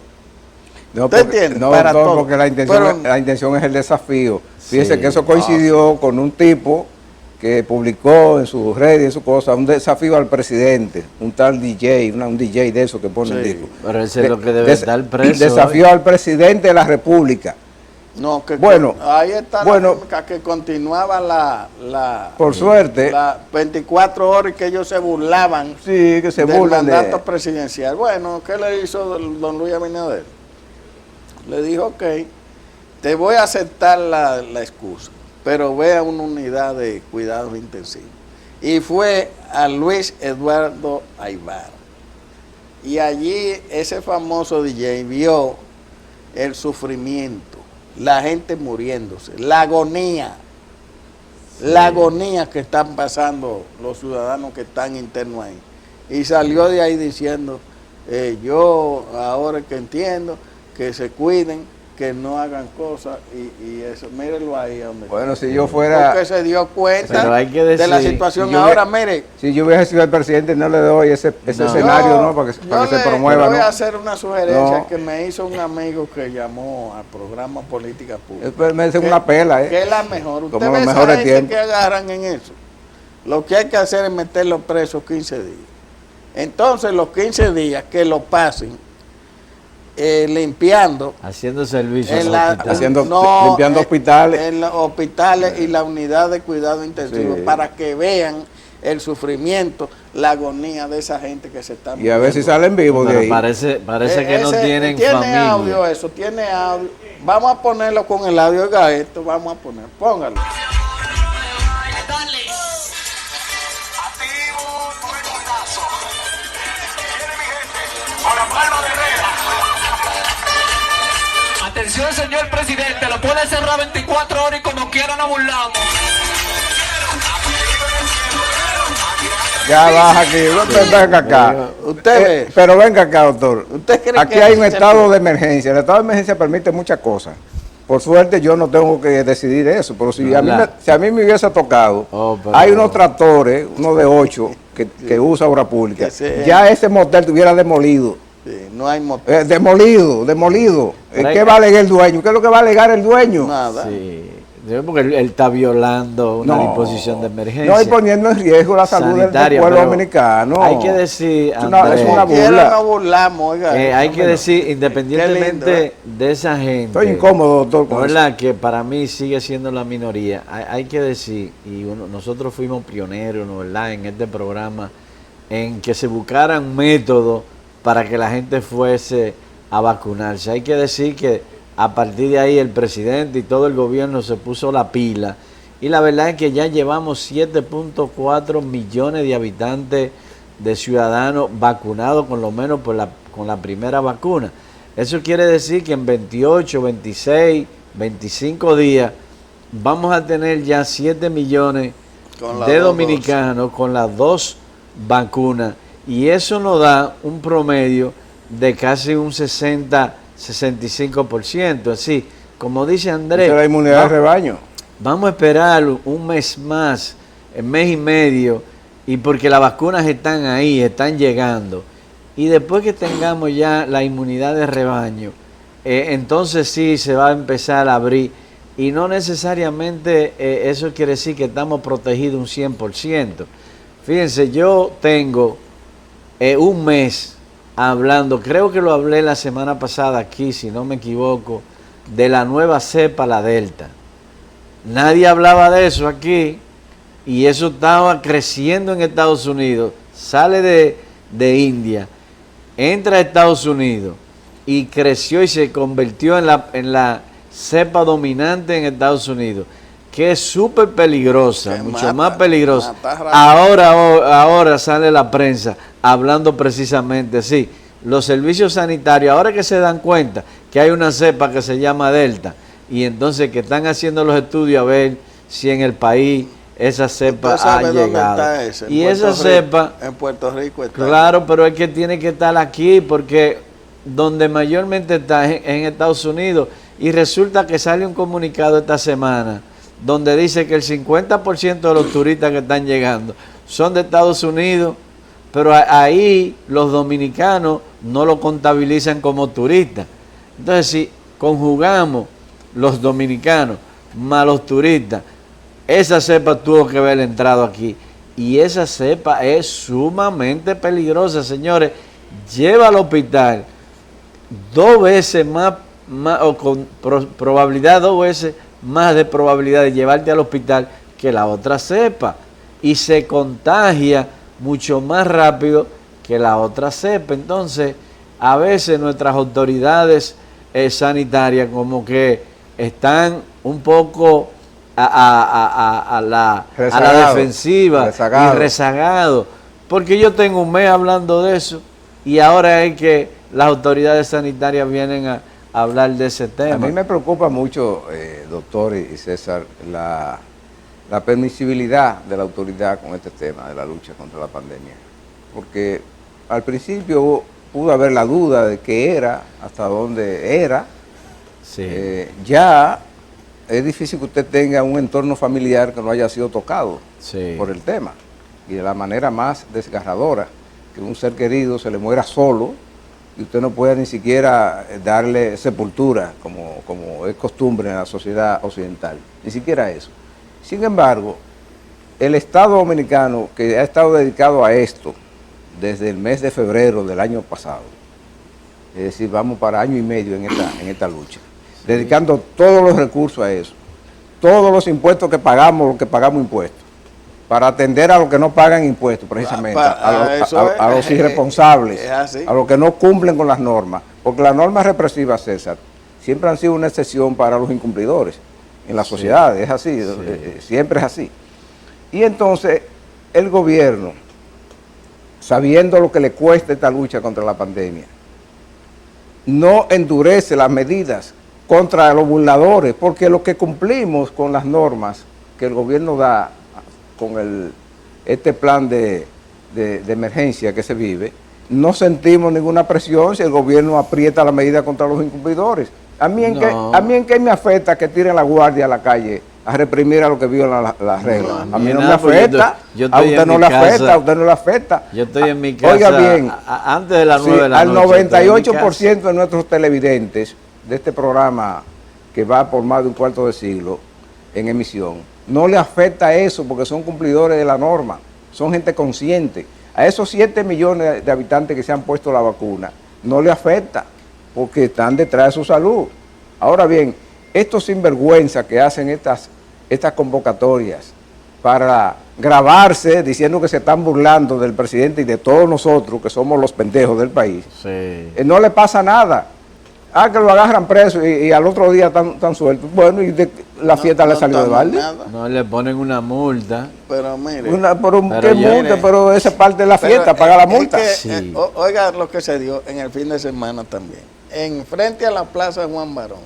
¿Usted entiende? No, para todo, porque la intención es el desafío. Fíjese que eso coincidió con un tipo que publicó en sus redes, en su cosa, un desafío al presidente, un tal DJ, un DJ de eso que pone el disco. Pero ese es lo que debe estar preso. Desafío al presidente de la República. No, ahí está la que continuaba la por suerte, las 24 horas que ellos se burlaban del mandato presidencial. Bueno, ¿qué le hizo don Luis Abinader? Le dijo, ok, te voy a aceptar la excusa, pero ve a una unidad de cuidados intensivos. Y fue a Luis Eduardo Aybar. Y allí ese famoso DJ vio el sufrimiento, la gente muriéndose, la agonía que están pasando los ciudadanos que están internos ahí. Y salió de ahí diciendo, yo ahora que entiendo, que se cuiden, que no hagan cosas y eso, mírenlo ahí. Hombre. Bueno, si yo fuera... Porque se dio cuenta de la situación. Si ahora, mire... Si yo hubiera sido el presidente, no le doy ese escenario, ¿no? Para que se promueva. Yo voy a hacer una sugerencia que me hizo un amigo que llamó al programa Política Pública. Me dicen una pela, que es la mejor. Usted ve esa gente que agarran en eso. Lo que hay que hacer es meterlos presos 15 días. Entonces, los 15 días que lo pasen limpiando, haciendo servicios limpiando hospitales, en los hospitales y la unidad de cuidado intensivo, para que vean el sufrimiento, la agonía de esa gente que se está muriendo. Y a ver si salen vivos de ahí. Parece que no tienen familia. Tiene audio eso, tiene audio. Vamos a ponerlo con el audio. Oiga esto, vamos a poner, póngalo. Hola, Atención, señor presidente, lo puede cerrar 24 horas y como quiera nos burlamos. Ya baja aquí, venga acá. Pero venga acá, doctor. Aquí hay un estado de emergencia. El estado de emergencia permite muchas cosas. Por suerte yo no tengo que decidir eso, pero si a mí me hubiese tocado, hay unos tractores, uno de 8 que usa obra pública, ya ese motel estuviera demolido. Sí, no hay motel. Demolido. ¿Qué va a alegar el dueño? ¿Qué es lo que va a alegar el dueño? Nada. Sí. Porque él está violando una disposición de emergencia. No, y poniendo en riesgo la salud del pueblo dominicano. Hay que decir, Andrés, es una burla. No burlamos, oiga, hay que decir, independientemente de esa gente. Estoy incómodo, doctor. ¿Verdad? Que para mí sigue siendo la minoría. Hay que decir, y nosotros fuimos pioneros, ¿verdad?, en este programa, en que se buscaran métodos para que la gente fuese a vacunarse. Hay que decir que a partir de ahí el presidente y todo el gobierno se puso la pila y la verdad es que ya llevamos 7.4 millones de habitantes, de ciudadanos vacunados con lo menos con la primera vacuna. Eso quiere decir que en 28, 26, 25 días vamos a tener ya 7 millones de dominicanos con las 2 vacunas y eso nos da un promedio de casi un 65%, así, como dice Andrés. Esa es la inmunidad de rebaño. Vamos a esperar un mes más, un mes y medio, y porque las vacunas están ahí, están llegando. Y después que tengamos ya la inmunidad de rebaño, entonces sí se va a empezar a abrir. Y no necesariamente eso quiere decir que estamos protegidos un 100%. Fíjense, yo tengo un mes hablando, creo que lo hablé la semana pasada aquí, si no me equivoco, de la nueva cepa, la Delta. Nadie hablaba de eso aquí y eso estaba creciendo en Estados Unidos. Sale de India, entra a Estados Unidos y creció y se convirtió en la cepa dominante en Estados Unidos, que es súper peligrosa, mucho más peligrosa. Ahora sale la prensa hablando precisamente así. Los servicios sanitarios, ahora que se dan cuenta que hay una cepa que se llama Delta, y entonces que están haciendo los estudios a ver si en el país esa cepa ha llegado. Y esa cepa, en Puerto Rico está. Claro, pero es que tiene que estar aquí porque donde mayormente está es en Estados Unidos, y resulta que sale un comunicado esta semana donde dice que el 50% de los turistas que están llegando son de Estados Unidos, pero ahí los dominicanos no lo contabilizan como turistas. Entonces, si conjugamos los dominicanos más los turistas, esa cepa tuvo que haber entrado aquí. Y esa cepa es sumamente peligrosa, señores. Lleva al hospital 2 veces más o con probabilidad, 2 veces más de probabilidad de llevarte al hospital que la otra cepa. Y se contagia mucho más rápido que la otra cepa. Entonces, a veces nuestras autoridades sanitarias como que están un poco a la defensiva y rezagado. Porque yo tengo un mes hablando de eso y ahora es que las autoridades sanitarias vienen a hablar de ese tema. A mí me preocupa mucho, doctor y César, la permisibilidad de la autoridad con este tema de la lucha contra la pandemia. Porque al principio pudo haber la duda de qué era, hasta dónde era. Sí. Ya es difícil que usted tenga un entorno familiar que no haya sido tocado por el tema. Y de la manera más desgarradora, que un ser querido se le muera solo y usted no pueda ni siquiera darle sepultura, como es costumbre en la sociedad occidental. Ni siquiera eso. Sin embargo, el Estado dominicano, que ha estado dedicado a esto desde el mes de febrero del año pasado, es decir, vamos para año y medio en esta lucha, dedicando todos los recursos a eso, todos los impuestos que pagamos, los que pagamos impuestos, para atender a los que no pagan impuestos, precisamente, a los irresponsables, a los que no cumplen con las normas, porque las normas represivas, César, siempre han sido una excepción para los incumplidores en la sociedad, es así, siempre es así. Y entonces el gobierno, sabiendo lo que le cuesta esta lucha contra la pandemia, no endurece las medidas contra los burladores, porque los que cumplimos con las normas que el gobierno da con este plan de emergencia que se vive, no sentimos ninguna presión si el gobierno aprieta la medida contra los incumplidores. ¿A mí en qué me afecta que tiren la guardia a la calle a reprimir a los que violan las reglas? A mí no me afecta, a usted no le afecta, a usted no le afecta. Yo estoy en mi casa, oiga bien, antes de las 9 de la al noche. Al 98% de nuestros televidentes de este programa, que va por más de un cuarto de siglo en emisión, no le afecta eso porque son cumplidores de la norma, son gente consciente. A esos 7 millones de habitantes que se han puesto la vacuna, no le afecta porque están detrás de su salud. Ahora bien, estos sinvergüenzas que hacen estas convocatorias para grabarse diciendo que se están burlando del presidente y de todos nosotros, que somos los pendejos del país, no le pasa nada. Que lo agarran preso y al otro día están sueltos. Bueno, y la fiesta le salió de balde. No le ponen una multa. Pero mire. ¿Qué multa? Pero esa es parte de la fiesta, pagar la multa. Oiga lo que se dio en el fin de semana también. En frente a la Plaza Juan Barón,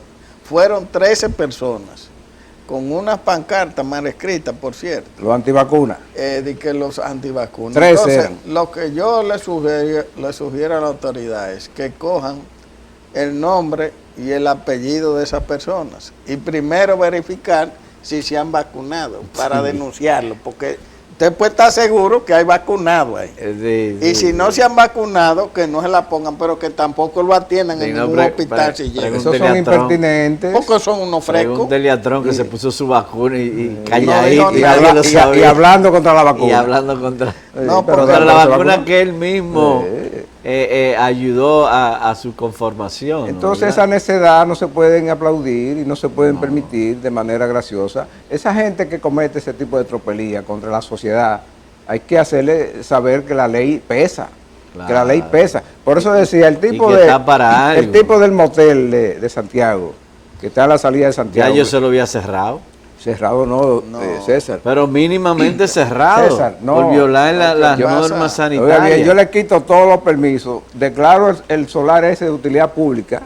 fueron 13 personas con unas pancartas mal escritas, por cierto. Los antivacunas. De que los antivacunas. 13 Entonces, eran. lo que yo le sugiero a las autoridades, que cojan el nombre y el apellido de esas personas y primero verificar si se han vacunado para denunciarlo, porque usted puede estar seguro que hay vacunados ahí. Y si no se han vacunado, que no se la pongan, pero que tampoco lo atiendan en un hospital si llegan. Esos son impertinentes. Porque son unos frescos. Pregúntele a Trump que se puso su vacuna y calladito. Y hablando contra la vacuna. Y hablando contra, pero la vacuna que él mismo ayudó a su conformación. Entonces esa necedad no se pueden aplaudir y no se pueden permitir de manera graciosa. Esa gente que comete ese tipo de tropelía contra la sociedad, hay que hacerle saber que la ley pesa. Claro. Que la ley pesa. Por eso decía, el tipo del motel de Santiago, que está a la salida de Santiago. Ya yo se lo había cerrado. Cerrado no. César. Pero mínimamente cerrado. César, no. Por violar las normas sanitarias. Oiga bien, yo le quito todos los permisos, declaro el solar ese de utilidad pública,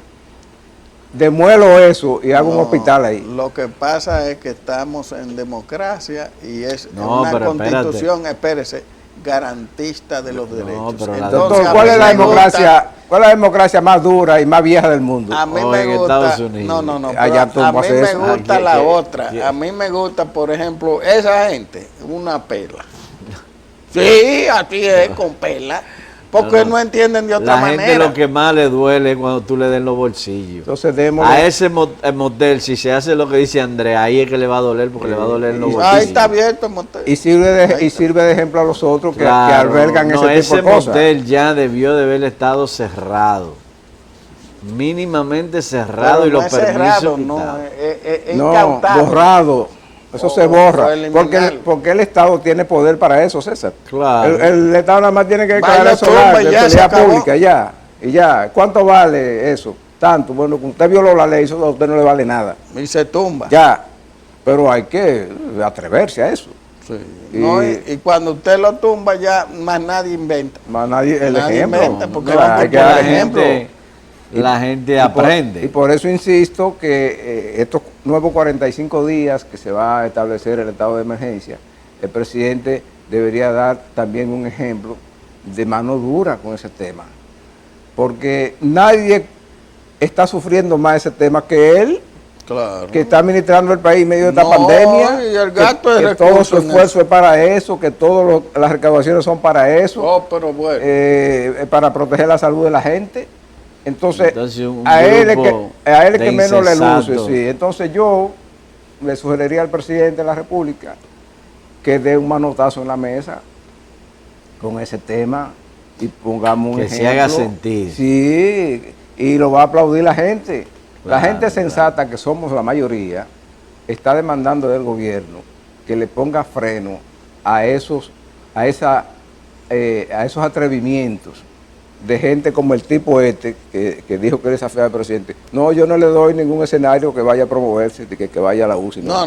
demuelo eso y hago un hospital ahí. Lo que pasa es que estamos en democracia y es una constitución, espérese, garantista de los derechos. Entonces, ¿cuál es la democracia más dura y más vieja del mundo? A mí me gusta, a mí me gusta la otra. A mí me gusta, por ejemplo, esa gente, una pela. Sí, así es, con pela. Porque no entienden de otra manera. La gente lo que más le duele es cuando tú le den los bolsillos. Entonces a ese motel, si se hace lo que dice Andrés, ahí es que le va a doler, porque le va a doler los bolsillos. Ahí está abierto el motel. Y sirve de ejemplo a los otros que albergan ese tipo de cosas. Ese motel ya debió de haber estado cerrado. Mínimamente cerrado. Pero y los permisos no, borrado. Eso se borra, porque el Estado tiene poder para eso, César. Claro. El Estado nada más tiene que declarar eso de utilidad pública, y ya. ¿Cuánto vale eso? Tanto. Bueno, usted violó la ley, eso a usted no le vale nada. Y se tumba. Ya, pero hay que atreverse a eso. Sí. Y cuando usted lo tumba ya más nadie inventa. Más nadie ejemplo. Inventa porque hay que dar ejemplo. La gente aprende. Y por eso insisto que estos nuevos 45 días que se va a establecer el estado de emergencia, el presidente debería dar también un ejemplo de mano dura con ese tema. Porque nadie está sufriendo más ese tema que él, que está administrando el país en medio de esta pandemia, y el gasto que todo su esfuerzo es para eso, que todas las recaudaciones son para eso, pero bueno. Para proteger la salud de la gente. Entonces a él es que menos le luce, sí. Entonces yo le sugeriría al presidente de la República que dé un manotazo en la mesa con ese tema y pongamos un ejemplo. Que se haga sentir. Sí, y lo va a aplaudir la gente. La gente sensata, que somos la mayoría, está demandando del gobierno que le ponga freno a esos atrevimientos de gente como el tipo que dijo que desafiaba al presidente. No, yo no le doy ningún escenario que vaya a promoverse, que vaya a la UCI. No,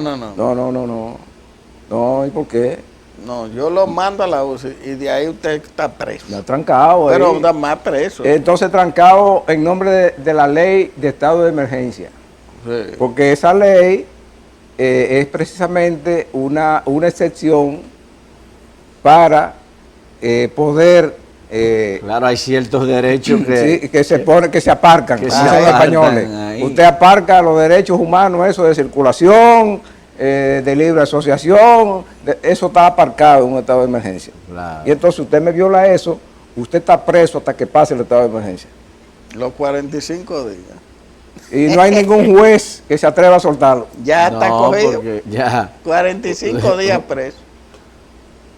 ¿y por qué? No, yo lo mando a la UCI y de ahí usted está preso. Está trancado. Pero da más preso. Entonces trancado en nombre de la ley de estado de emergencia. Sí. Porque esa ley es precisamente una excepción para poder... Claro, hay ciertos derechos que... sí, que se aparcan, que que se dicen los apartan españoles. ahí. Usted aparca los derechos humanos, eso de circulación, de libre asociación, eso está aparcado en un estado de emergencia. Claro. Y entonces usted me viola eso, usted está preso hasta que pase el estado de emergencia. Los 45 días. Y no hay ningún juez que se atreva a soltarlo. Ya está No, cogido. porque ya... 45 días preso.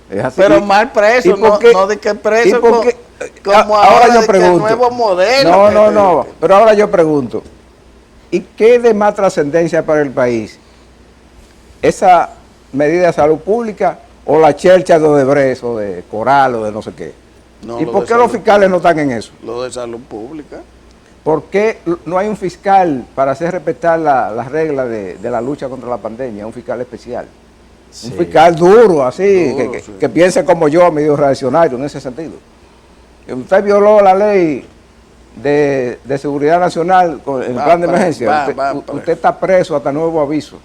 Es así. Pero mal preso, ¿Y por no, qué? no de que preso ¿Y por qué? como Ahora ahora yo de pregunto. que nuevo modelo. No. Pero ahora yo pregunto, ¿y qué de más trascendencia para el país? ¿Esa medida de salud pública o la chercha de Odebrecht o de Coral o de no sé qué? No, ¿Y lo por de qué los salud fiscales no están en eso? Lo de salud pública. ¿Por qué no hay un fiscal para hacer respetar las reglas de la lucha contra la pandemia? Un fiscal especial. Sí. Un fiscal duro, así, Duro, que sí. piense como yo, medio reaccionario en ese sentido. Usted violó la ley de seguridad nacional en el Va plan de preso, emergencia. va Usted preso. está preso hasta nuevo aviso.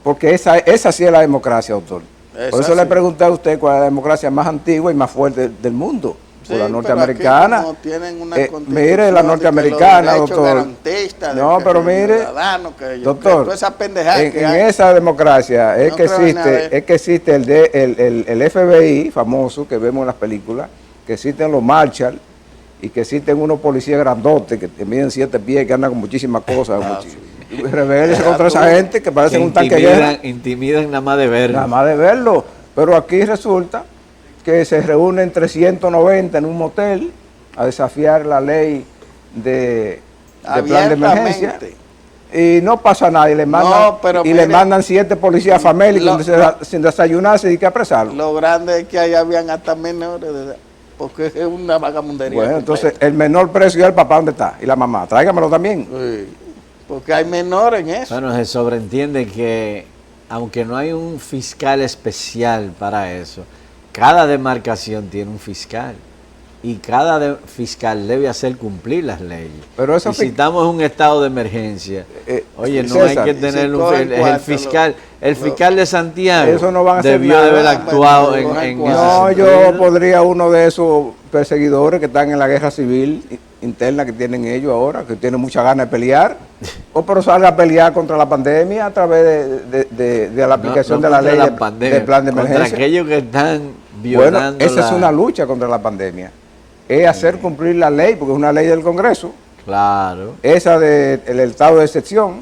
Porque esa sí es la democracia, doctor. Esa Por eso le sí. pregunté a usted cuál es la democracia más antigua y más fuerte del mundo. Sí, Por la pero norteamericana. aquí como tienen una Mire, la constitución de que norteamericana, los derechos doctor. garantistas de No, que pero el mire, ciudadano, que yo- doctor, que toda esa pendejada en que hay. esa democracia es No que creo en nada de eso. existe el FBI famoso que vemos en las películas, que existen los Marshall y que existen unos policías grandotes que miden 7 pies, que andan con muchísimas cosas. Y rebeldes contra esa gente que parecen un tanque de guerra. Intimidan nada más de verlo. Nada más de verlo. Pero aquí resulta que se reúnen 390 en un motel a desafiar la ley de plan de emergencia. Abiertamente. Y no pasa nada. Y le mandan, pero le mire, mandan 7 policías famélicos sin desayunarse y que apresarlo. Lo grande es que ahí habían hasta menores de edad, porque es una vagamundería. Bueno, completa. entonces el menor preso y el papá, ¿dónde está? Y la mamá, tráigamelo también. Sí, porque hay menores en eso. Bueno, se sobreentiende que, aunque no hay un fiscal especial para eso, cada demarcación tiene un fiscal. Y cada fiscal debe hacer cumplir las leyes. Pero eso y si estamos en un estado de emergencia, oye, no César, hay que tener si un cogen el cuarto, fiscal. El fiscal de Santiago Eso no van a hacer debió nada. de haber Bueno, actuado en cogen ese cuarto. No, yo sentido. podría uno de esos perseguidores que están en la guerra civil interna que tienen ellos ahora, que tienen mucha ganas de pelear, o pero salga a pelear contra la pandemia a través de la aplicación de la contra ley la pandemia, del plan de contra emergencia. aquellos que están Bueno, violando esa es una lucha contra la pandemia. Es hacer cumplir la ley, porque es una ley del Congreso. Claro. Esa del estado de excepción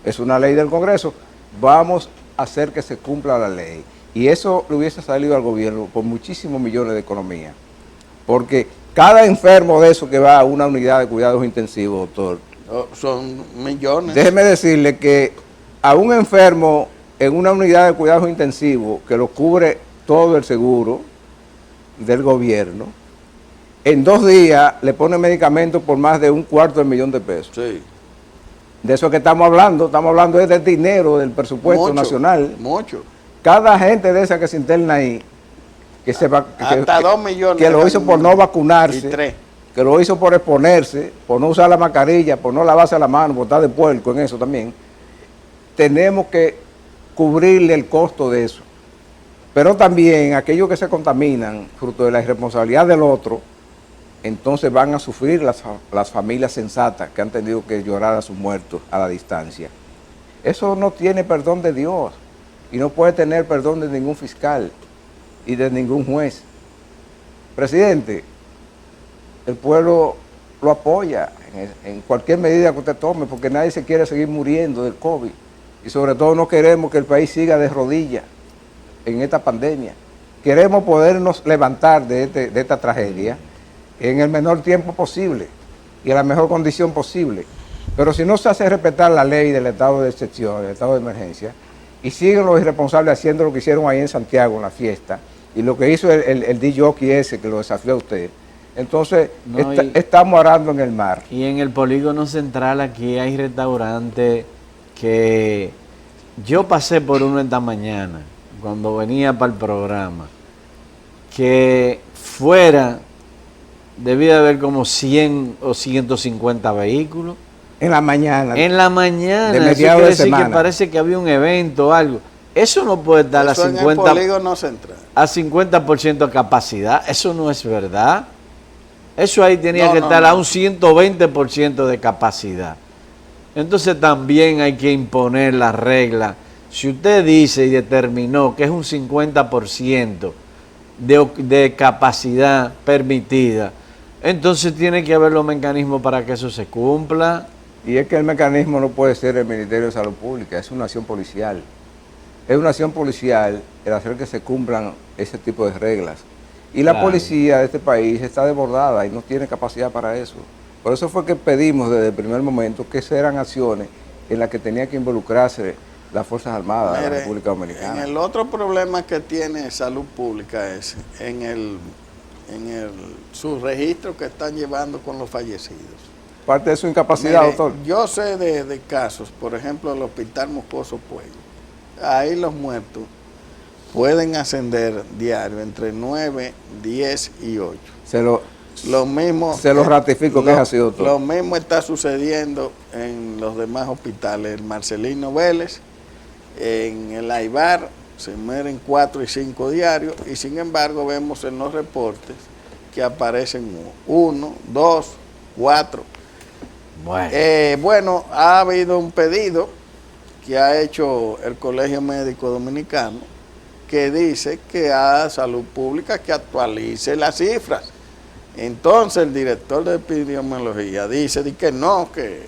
es una ley del Congreso. Vamos a hacer que se cumpla la ley. Y eso le hubiese salido al gobierno por muchísimos millones de economía. Porque cada enfermo de eso que va a una unidad de cuidados intensivos, doctor, Son millones. déjeme decirle que a un enfermo en una unidad de cuidados intensivos que lo cubre todo el seguro del gobierno, en 2 días le ponen medicamentos por más de $250,000 de pesos. Sí. De eso que estamos hablando es del dinero del presupuesto Mucho, nacional. Mucho. Cada gente de esa que se interna ahí, que se va, Hasta 2 millones. que lo hizo por no Y vacunarse, 3. que lo hizo por exponerse, por no usar la mascarilla, por no lavarse la mano, por estar de puerco en eso también, tenemos que cubrirle el costo de eso. Pero también aquellos que se contaminan, fruto de la irresponsabilidad del otro, entonces van a sufrir las familias sensatas que han tenido que llorar a sus muertos a la distancia. Eso no tiene perdón de Dios y no puede tener perdón de ningún fiscal y de ningún juez. Presidente, el pueblo lo apoya en cualquier medida que usted tome, porque nadie se quiere seguir muriendo del COVID. Y sobre todo no queremos que el país siga de rodillas en esta pandemia. Queremos podernos levantar de esta tragedia en el menor tiempo posible y en la mejor condición posible. Pero si no se hace respetar la ley del estado de excepción, del estado de emergencia, y siguen los irresponsables haciendo lo que hicieron ahí en Santiago en la fiesta, y lo que hizo el DJ ese que lo desafió a usted, entonces No, estamos arando en el mar. Y en el polígono central aquí hay restaurantes que yo pasé por uno esta mañana cuando venía para el programa, que fuera, debía haber como 100 o 150 vehículos. En la mañana. En la mañana. De eso mediados quiere de decir semana. que parece que había un evento o algo. Eso no puede estar Eso a en el 50%. polígono central. A 50% de capacidad. Eso no es verdad. Eso ahí tenía No, que no, estar no. a un 120% de capacidad. Entonces también hay que imponer la regla. Si usted dice y determinó que es un 50% de capacidad permitida, entonces tiene que haber los mecanismos para que eso se cumpla. Y es que el mecanismo no puede ser el Ministerio de Salud Pública, es una acción policial. Es una acción policial el hacer que se cumplan ese tipo de reglas. Y la Claro. policía de este país está desbordada y no tiene capacidad para eso. Por eso fue que pedimos desde el primer momento que esas eran acciones en las que tenía que involucrarse las Fuerzas Armadas de la Mire, República Dominicana. En el otro problema que tiene salud pública es en el subregistro que están llevando con los fallecidos. Parte de su incapacidad, Mire, doctor. yo sé de casos, por ejemplo, el Hospital Moscoso Pueblo. Ahí los muertos pueden ascender diario entre 9, 10 y 8. Lo mismo, Se lo ratifico que es así, doctor. Lo mismo está sucediendo en los demás hospitales. El Marcelino Vélez, en el Aibar, se mueren 4 y 5 diarios, y sin embargo vemos en los reportes que aparecen 1, 2, 4. Bueno. Bueno, ha habido un pedido que ha hecho el Colegio Médico Dominicano que dice que a Salud Pública que actualice las cifras. Entonces el director de epidemiología dice que no, que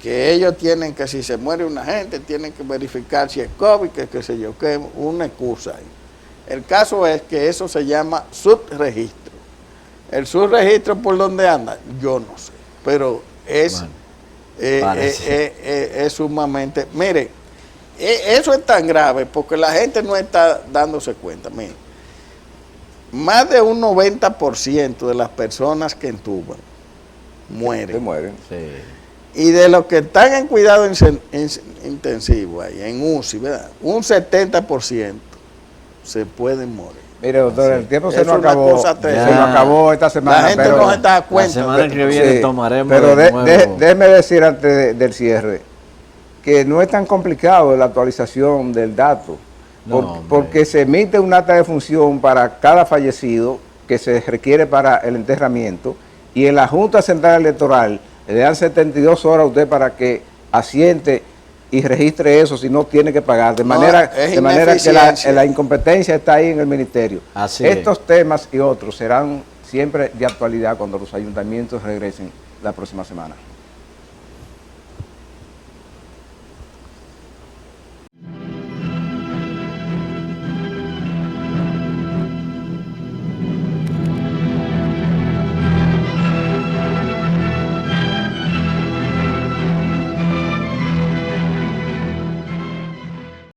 ellos tienen que, si se muere una gente, tienen que verificar si es COVID, que qué sé yo, que una excusa ahí. El caso es que eso se llama subregistro. El subregistro, ¿por dónde anda? Yo no sé, pero es, Bueno, es sumamente... Mire, eso es tan grave porque la gente no está dándose cuenta. Mire, más de un 90% de las personas que entuban mueren. Se mueren. Sí. Y de los que están en cuidado intensivo, ahí, en UCI, ¿verdad? Un 70% se pueden morir. Mire, doctor, el tiempo se Es nos una acabó. cosa Se terrible. nos acabó esta semana. La gente pero, no se da La cuenta. semana que viene sí, tomaremos pero de nuevo. déjeme decir antes del cierre que no es tan complicado la actualización del dato. No, Porque se emite un acta de función para cada fallecido que se requiere para el enterramiento, y en la Junta Central Electoral le dan 72 horas a usted para que asiente y registre eso, si no tiene que pagar. De No, manera es que ineficiencia. la incompetencia está ahí en el ministerio. Así es. Estos temas y otros serán siempre de actualidad cuando los ayuntamientos regresen la próxima semana.